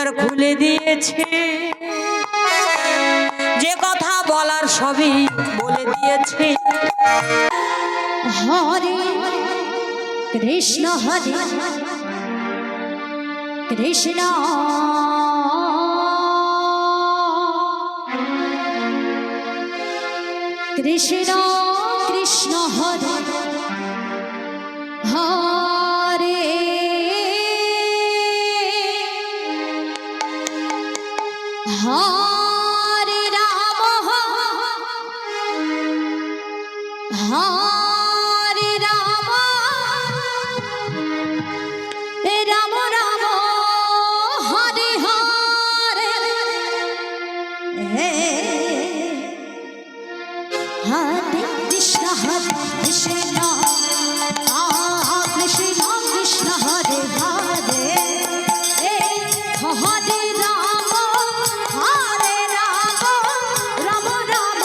দ্বার খুলে দিয়েছে, যে কথা বলার সবই বলে দিয়েছে। হরে কৃষ্ণ হরে কৃষ্ণ কৃষ্ণ কৃষ্ণ হরে হরে হরে রাম হরে রাম রাম রাম হরে হরে হরে কৃষ্ণ কৃষ্ণ কৃষ্ণ কৃষ্ণ হরে হরে হরে রাম হরে রাম রাম রাম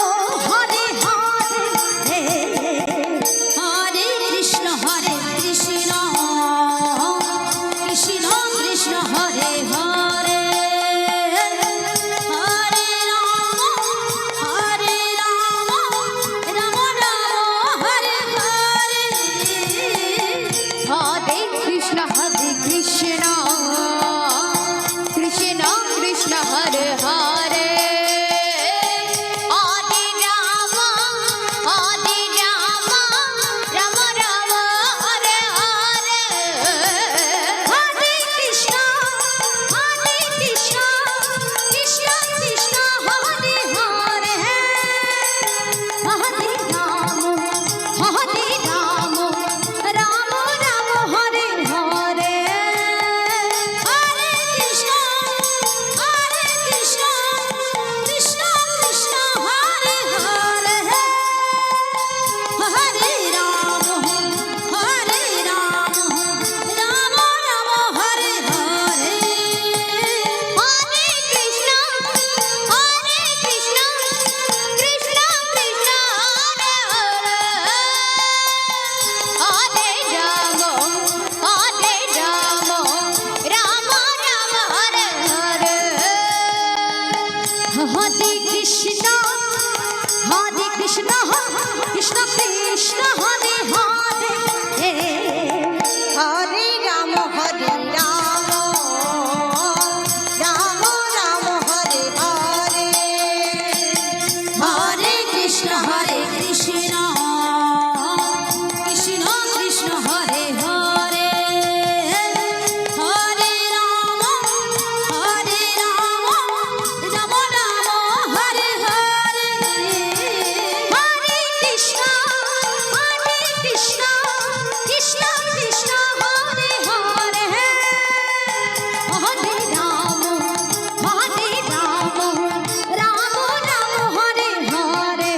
হরে হরে হরে কৃষ্ণ কৃষ্ণ কৃষ্ণ কৃষ্ণ হরে হরে হরে রাম রাম রাম হরে হরে হরে কৃষ্ণ কৃষ্ণ কৃষ্ণ কৃষ্ণ হরে হরে হরে রাম রাম রাম হরে হরে হরে কৃষ্ণ কৃষ্ণ কৃষ্ণ কৃষ্ণ হরে হরে হরে রাম রাম রাম হরে হরে হরে কৃষ্ণ কৃষ্ণ কৃষ্ণ কৃষ্ণ হরে হরে হরে রাম রাম রাম হরে হরে হরে কৃষ্ণ কৃষ্ণ কৃষ্ণ কৃষ্ণ হরে হরে রাম রাম রাম হরে হরে হরে কৃষ্ণ কৃষ্ণ কৃষ্ণ কৃষ্ণ হরে হরে হরে রাম রাম রাম হরে হরে হরে কৃষ্ণ কৃষ্ণ কৃষ্ণ হরে হরে হরে রাম রাম রাম হরে হরে হরে কৃষ্ণ কৃষ্ণ কৃষ্ণ কৃষ্ণ হরে হরে হরে রাম রাম রাম হরে হরে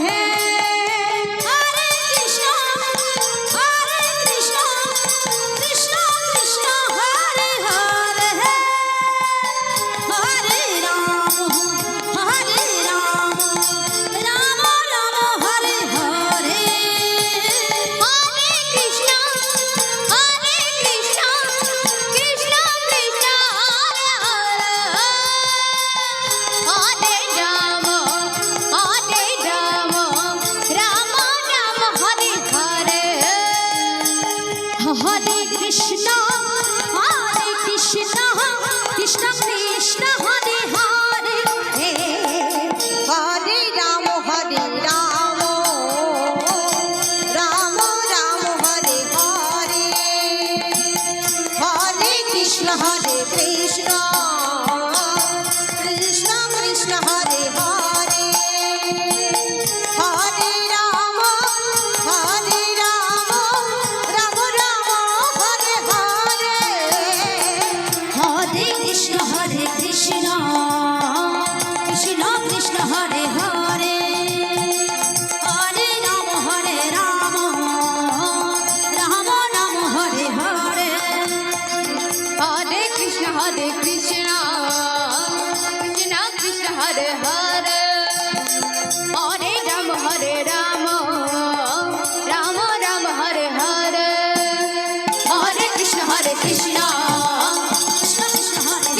হরে কৃষ্ণ কৃষ্ণ কৃষ্ণ কৃষ্ণ হরে হরে হরে রাম রাম রাম হরে হরে হরে কৃষ্ণ কৃষ্ণ কৃষ্ণ কৃষ্ণ হরে হরে রাম রাম রাম হরে হরে হরে কৃষ্ণ কৃষ্ণ কৃষ্ণ কৃষ্ণ হরে হরে হরে রাম রাম রাম হরে হরে হরে কৃষ্ণ কৃষ্ণ কৃষ্ণ কৃষ্ণ হরে হরে হরে রাম রাম রাম হরে হরে হরে কৃষ্ণ কৃষ্ণ কৃষ্ণ কৃষ্ণ হরে হরে হরে রাম রাম রাম হরে হরে হরে কৃষ্ণ কৃষ্ণ কৃষ্ণ কৃষ্ণ হরে হরে হরে রাম রাম রাম হরে হরে হরে কৃষ্ণ কৃষ্ণ কৃষ্ণ কৃষ্ণ হরে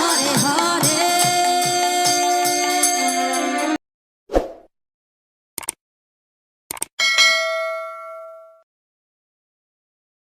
হরে হরে